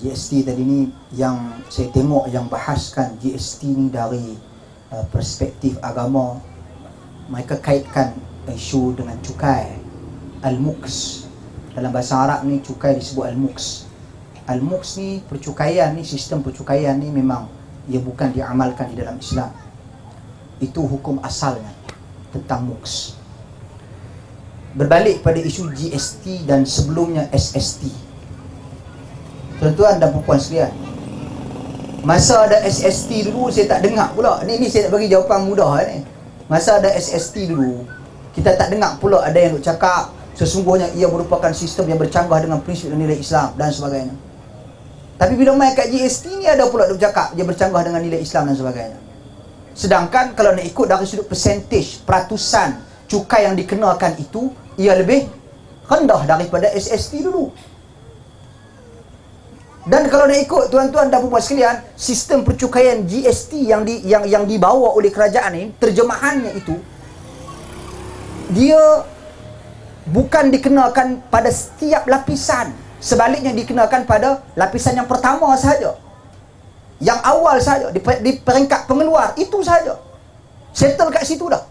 GST tadi ni yang saya tengok yang bahaskan GST ni dari perspektif agama, mereka kaitkan isu dengan cukai al-muks. Dalam bahasa Arab ni cukai disebut al-muks. Al-muks ni percukaian ni, sistem percukaian ni memang ia bukan diamalkan di dalam Islam. Itu hukum asalnya tentang muks. Berbalik pada isu GST dan sebelumnya SST. Tuan-tuan dan puan sekalian, masa ada SST dulu saya tak dengar pula. Ni saya nak bagi jawapan mudah ni. Masa ada SST dulu, kita tak dengar pula ada yang nak cakap sesungguhnya ia merupakan sistem yang bercanggah dengan prinsip dan nilai Islam dan sebagainya. Tapi bila main kat GST ni ada pula nak cakap dia bercanggah dengan nilai Islam dan sebagainya. Sedangkan kalau nak ikut dari sudut persentage, peratusan cukai yang dikenakan itu, ia lebih rendah daripada SST dulu. Dan kalau nak ikut tuan-tuan dan puan sekalian, sistem percukaian GST yang dibawa oleh kerajaan ini, terjemahannya itu, dia bukan dikenakan pada setiap lapisan. Sebaliknya dikenakan pada lapisan yang pertama sahaja, yang awal sahaja, di peringkat pengeluar, itu sahaja. Settle kat situ dah.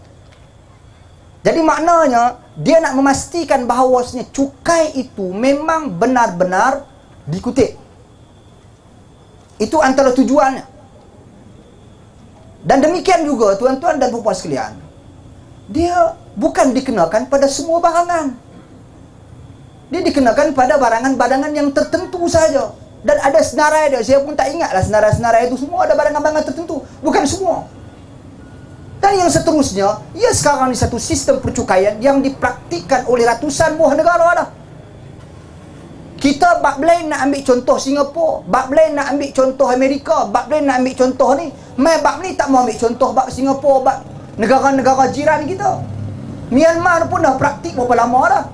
Jadi maknanya, dia nak memastikan bahawasanya cukai itu memang benar-benar dikutip. Itu antara tujuannya. Dan demikian juga tuan-tuan dan puan sekalian, dia bukan dikenakan pada semua barangan. Dia dikenakan pada barangan-barangan yang tertentu saja. Dan ada senarai dia. Saya pun tak ingatlah senarai-senarai itu semua ada barangan-barangan tertentu. Bukan semua. Dan yang seterusnya, ia sekarang ni satu sistem percukaian yang dipraktikkan oleh ratusan buah negara dah. Kita bab lain nak ambil contoh Singapura, bab lain nak ambil contoh Amerika, bab lain nak ambil contoh ni. Mai bab ni tak mau ambil contoh bab Singapura, bab negara-negara jiran kita. Myanmar pun dah praktik berapa lama dah.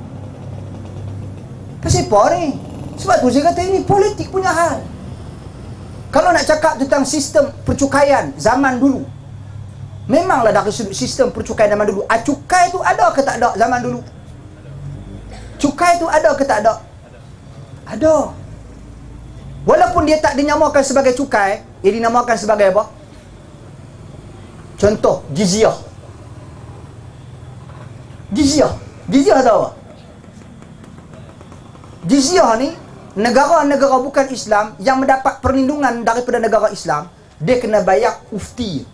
Pasal apa ni? Sebab tu saya kata ini politik punya hal. Kalau nak cakap tentang sistem percukaian zaman dulu, memanglah dari sudut sistem percukaian zaman dulu, cukai tu ada ke tak ada zaman dulu? Cukai tu ada ke tak ada? Ada. Walaupun dia tak dinamakan sebagai cukai, ia dinamakan sebagai apa? Contoh, jizyah. Jizyah tahu apa? Jizyah ni, negara-negara bukan Islam yang mendapat perlindungan daripada negara Islam, dia kena bayar ufti.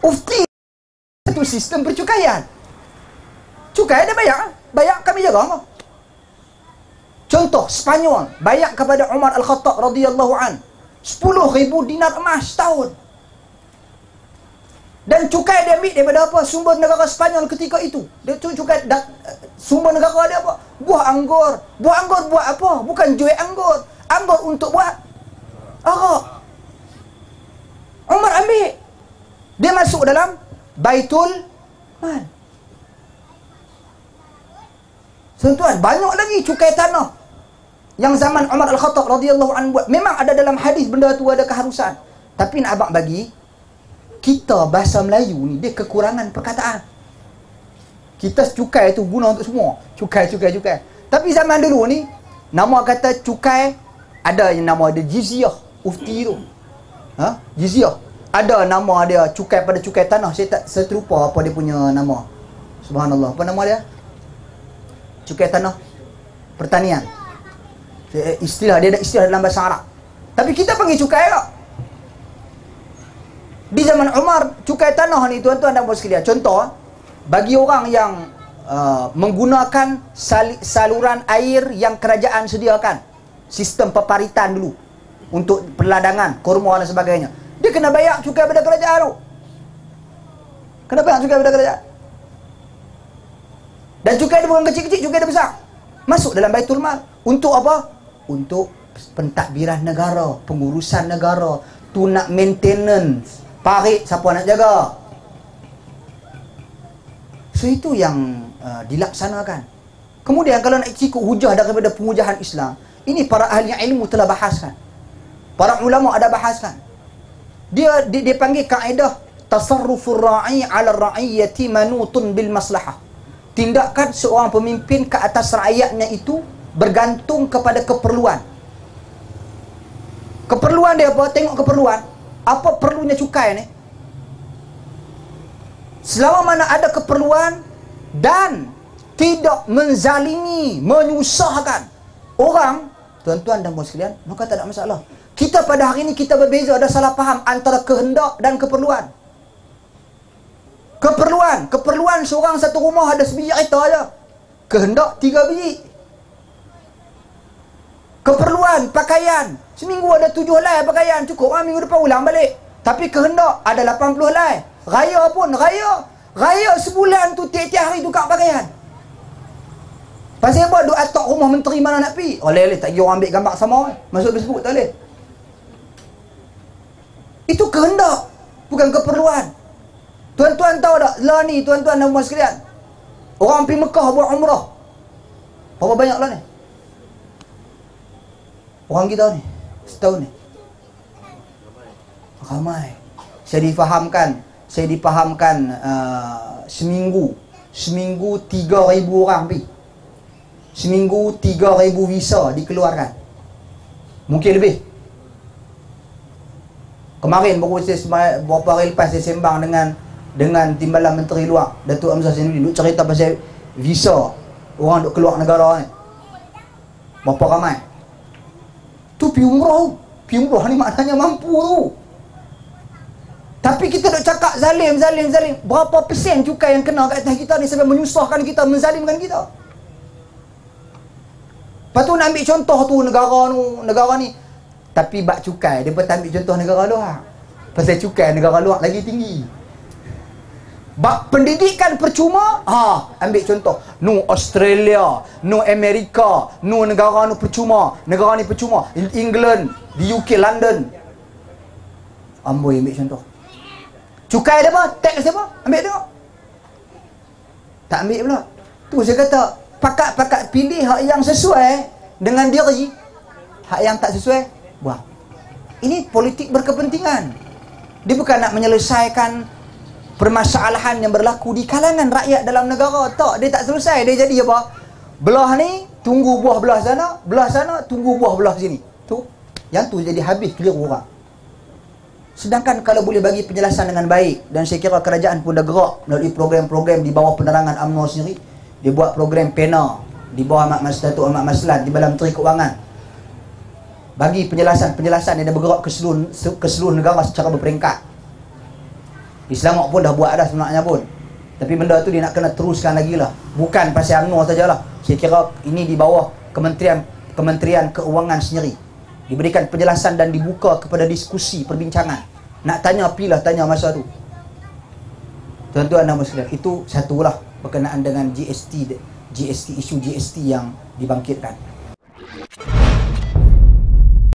Ufti itu sistem percukaian. Cukai dia bayar kami jaga. Contoh, Spanyol bayar kepada Umar Al-Khattab radhiyallahu an 10,000 dinar emas setahun. Dan cukai dia ambil daripada apa? Sumber negara Spanyol ketika itu. Dia cukai sumber negara dia apa? Buah anggur. Buah anggur buat apa? Bukan jual anggur. Anggur untuk buat arak. Umar ambil. Dia masuk dalam Baitul Mal. Tuan-tuan, banyak lagi cukai tanah yang zaman Umar Al-Khattab radhiyallahu anhu buat. Memang ada dalam hadis benda tu ada keharusan. Tapi nak abang bagi, kita bahasa Melayu ni dia kekurangan perkataan. Kita cukai tu guna untuk semua. Cukai. Tapi zaman dulu ni, nama kata cukai, ada yang nama dia jizyah, ufti tu. Jizyah. Ada nama dia cukai pada cukai tanah. Saya terlupa apa dia punya nama. Subhanallah. Apa nama dia? Cukai tanah pertanian. Istilah dia ada istilah dalam bahasa Arab. Tapi kita panggil cukai tak? Di zaman Umar, cukai tanah ni tuan-tuan dan puan sekalian, contoh bagi orang yang menggunakan saluran air yang kerajaan sediakan, sistem peparitan dulu untuk perladangan, kurma dan sebagainya, dia kena bayar cukai pada kerajaan tu. Kena bayar cukai pada kerajaan. Dan cukai dia bukan kecil-kecil, cukai dia besar. Masuk dalam Baitul Mal. Untuk apa? Untuk pentadbiran negara, pengurusan negara, tu nak maintenance, parit siapa nak jaga. So itu yang dilaksanakan. Kemudian kalau nak ikut hujah daripada pengujahan Islam, ini para ahli ilmu telah bahaskan. Para ulama ada bahaskan. Dia panggil kaedah tasarrufur ra'i 'ala ar-ra'iyyati manutun bil maslahah. Tindakan seorang pemimpin ke atas rakyatnya itu bergantung kepada keperluan. Keperluan dia apa? Tengok keperluan. Apa perlunya cukai ni? Selama mana ada keperluan dan tidak menzalimi, menyusahkan orang, tuan-tuan dan puan sekalian, maka tak ada masalah. Kita pada hari ini kita berbeza, ada salah faham antara kehendak dan keperluan. Keperluan seorang satu rumah ada sebiji kereta aja. Kehendak 3 biji. Keperluan pakaian, seminggu ada 7 helai pakaian, cukup lah, minggu depan ulang balik. Tapi kehendak ada 80 helai. Raya pun, raya sebulan tu tiap-tiap hari tukar pakaian. Pasal apa? Duk atok rumah menteri mana nak pergi? Oleh tak kira orang ambil gambar sama, masuk Facebook tak boleh. Itu kehendak, bukan keperluan. Tuan-tuan tahu tak, lah ni tuan-tuan dan puan sekalian, orang pergi Mekah buat umrah, berapa banyak lah ni? Orang kita ni, setahun ni ramai. Saya difahamkan seminggu 3,000 orang pergi. Seminggu 3,000 visa dikeluarkan. Mungkin lebih. Kemarin baru beberapa hari lepas saya sembang dengan Timbalan Menteri Luar Datuk Hamzah Zainuddin, duk cerita pasal visa orang duk keluar negara ni. Berapa ramai? Tu pergi umrah. Pergi umrah ni maknanya mampu tu. Tapi kita duk cakap zalim. Berapa persen cukai yang kena kat atas kita ni sampai menyusahkan kita, menzalimkan kita? Lepas tu nak ambil contoh tu negara ni. Tapi bak cukai, dia pun tak ambil contoh negara luar. Pasal cukai negara luar lagi tinggi. Bak pendidikan percuma, ambil contoh. No Australia, no Amerika, no negara ni percuma. Negara ni percuma. England, di UK, London. Amboi ambil contoh. Cukai dia apa? Tax dia apa? Ambil tengok. Tak ambil pula. Tu saya kata, pakat pilih hak yang sesuai dengan diri, hak yang tak sesuai buang. Ini politik berkepentingan. Dia bukan nak menyelesaikan permasalahan yang berlaku di kalangan rakyat dalam negara. Tak, dia tak selesai. Dia jadi apa? Belah ni tunggu buah belah sana tunggu buah belah sini. Tu, yang tu jadi habis keliru orang. Sedangkan kalau boleh bagi penjelasan dengan baik, dan saya kira kerajaan pun dah gerak melalui program-program di bawah penerangan UMNO sendiri. Dia buat program PENA di bawah Datuk Ahmad Maslan, di dalam Menteri Keuangan. Bagi penjelasan yang dah bergerak ke seluruh negara secara berperingkat. Di Selangor pun dah buat dah sebenarnya pun. Tapi benda tu dia nak kena teruskan lagi lah. Bukan pasal UMNO sajalah. Saya kira ini di bawah Kementerian Keuangan sendiri. Diberikan penjelasan dan dibuka kepada diskusi, perbincangan. Nak tanya, pilih tanya masa tu. Tuan-tuan dan puan, itu satulah berkenaan dengan GST, isu GST yang dibangkitkan.